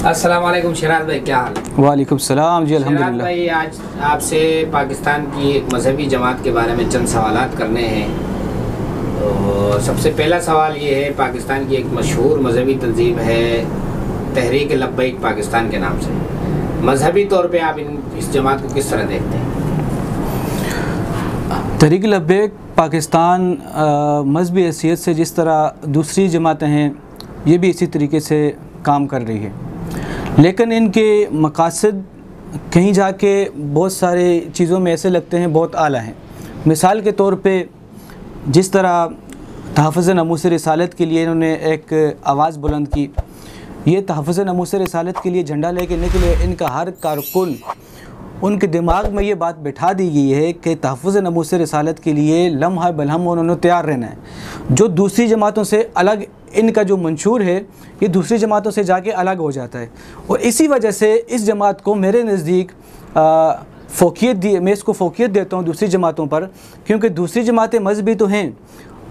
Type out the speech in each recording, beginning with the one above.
अस्सलाम वालेकुम शराद भाई, क्या हाल है? वालेकुम सलाम जी, अल्हम्दुलिल्लाह। भाई आज आपसे पाकिस्तान की एक मजहबी जमात के बारे में चंद सवालात करने हैं। तो सबसे पहला सवाल ये है, पाकिस्तान की एक मशहूर मजहबी तंजीम है तहरीक लब्बैक पाकिस्तान के नाम से, मजहबी तौर पे आप इस जमात को किस तरह देखते हैं? तहरीक लब्बैक पाकिस्तान मजहबी हैसियत से जिस तरह दूसरी जमातें हैं, ये भी इसी तरीके से काम कर रही है, लेकिन इनके मकासद कहीं जाके बहुत सारे चीज़ों में ऐसे लगते हैं बहुत आला हैं। मिसाल के तौर पे जिस तरह तहफ़्फ़ुज़ नमूस रिसालत के लिए इन्होंने एक आवाज़ बुलंद की, ये तहफ़्फ़ुज़ नमूस रिसालत के लिए झंडा लेके निकले, इनका हर कारकुन उनके दिमाग में ये बात बिठा दी गई है कि तहफ़्फ़ुज़ नमूस रिसालत के लिए लम्हा बलहम उन्होंने तैयार रहना है। जो दूसरी जमातों से अलग इनका जो मंशूर है, ये दूसरी जमातों से जाके अलग हो जाता है, और इसी वजह से इस जमात को मेरे नज़दीक मैं इसको फ़ोकियत देता हूँ दूसरी जमातों पर, क्योंकि दूसरी जमातें मजहबी तो हैं,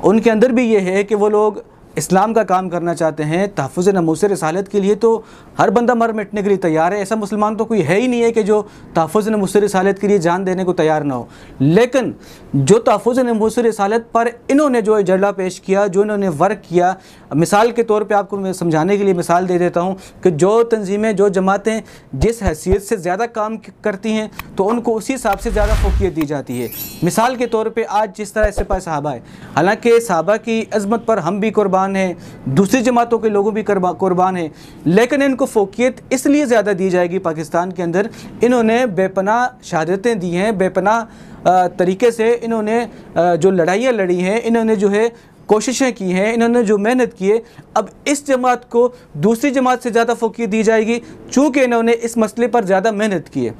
उनके अंदर भी ये है कि वो लोग इस्लाम का काम करना चाहते हैं। तहफ़्फ़ुज़ नमूस रिसालत के लिए तो हर बंदा मर मिटने के लिए तैयार है, ऐसा मुसलमान तो कोई है ही नहीं है कि जो तहफ़्फ़ुज़ नमूस रिसालत के लिए जान देने को तैयार ना हो। लेकिन जो तहफ़्फ़ुज़ नमूस रिसालत पर इन्होंने जो एजेंडा पेश किया, जो इन्होंने वर्क किया, मिसाल के तौर पे आपको मैं समझाने के लिए मिसाल दे देता हूँ कि जो तंजीमें, जो जमातें जिस हैसियत से ज़्यादा काम करती हैं तो उनको उसी हिसाब से ज़्यादा फ़ोकियत दी जाती है। मिसाल के तौर पे आज जिस तरह सिपाही साहबा है, हालांकि साहबा की अज़मत पर हम भी कुर्बान हैं, दूसरी जमातों के लोगों भी कुर्बान हैं, लेकिन इनको फ़ोकियत इसलिए ज़्यादा दी जाएगी पाकिस्तान के अंदर, इन्होंने बेपनाह शहादतें दी हैं, बेपनाह तरीके से इन्होंने जो लड़ाइयाँ लड़ी हैं, इन्होंने जो है कोशिशें की हैं, इन्होंने जो मेहनत की है, अब इस जमात को दूसरी जमात से ज़्यादा फ़ोकियत दी जाएगी चूँकि इन्होंने इस मसले पर ज़्यादा मेहनत की है।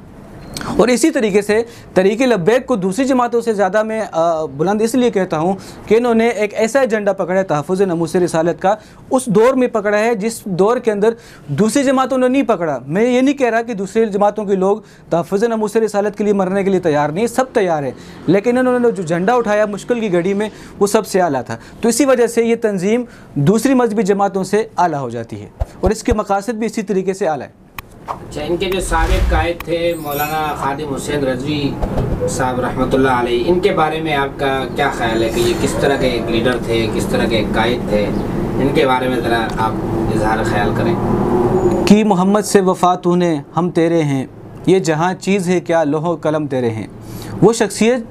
और इसी तरीके से तहरीक लब्बैक को दूसरी जमातों से ज़्यादा मैं बुलंद इसलिए कहता हूँ कि इन्होंने एक ऐसा एजेंडा पकड़ा है तहफ़्फ़ुज़ नमूस रिसालत का, उस दौर में पकड़ा है जिस दौर के अंदर दूसरी जमातों ने नहीं पकड़ा। मैं ये नहीं कह रहा कि दूसरी जमातों के लोग तहफ़्फ़ुज़ नमूस रिसालत के लिए मरने के लिए तैयार नहीं, सब तैयार है, लेकिन इन्होंने जो झंडा उठाया मुश्किल की घड़ी में, वो सबसे आला था। तो इसी वजह से ये तंजीम दूसरी मजहबी जमातों से आला हो जाती है, और इसके मकासद भी इसी तरीके से आला है। अच्छा, इनके जो साबिक़ कायद थे मौलाना खादिम हुसैन रज़वी साहब रहमतुल्लाह अलैह, इनके बारे में आपका क्या ख्याल है कि ये किस तरह के एक लीडर थे, किस तरह के कायद थे? इनके बारे में ज़रा आप इज़हार ख्याल करें। कि मोहम्मद से वफ़ा तूने हम तेरे हैं, ये जहाँ चीज़ है क्या लोहो कलम तेरे हैं। वो शख्सियत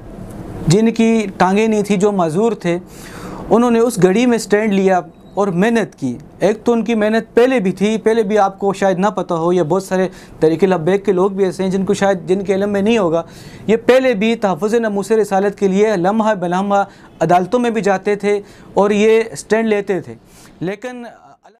जिनकी टांगें नहीं थी, जो माजूर थे, उन्होंने उस घड़ी में स्टैंड लिया और मेहनत की। एक तो उनकी मेहनत पहले भी थी, पहले भी आपको शायद ना पता हो, या बहुत सारे तहरीक लब्बैक के लोग भी ऐसे हैं जिनको शायद जिनके इल्म में नहीं होगा, ये पहले भी तहफ़्फ़ुज़ नमूस रिसालत के लिए लम्हा बलम्हा अदालतों में भी जाते थे और ये स्टैंड लेते थे। लेकिन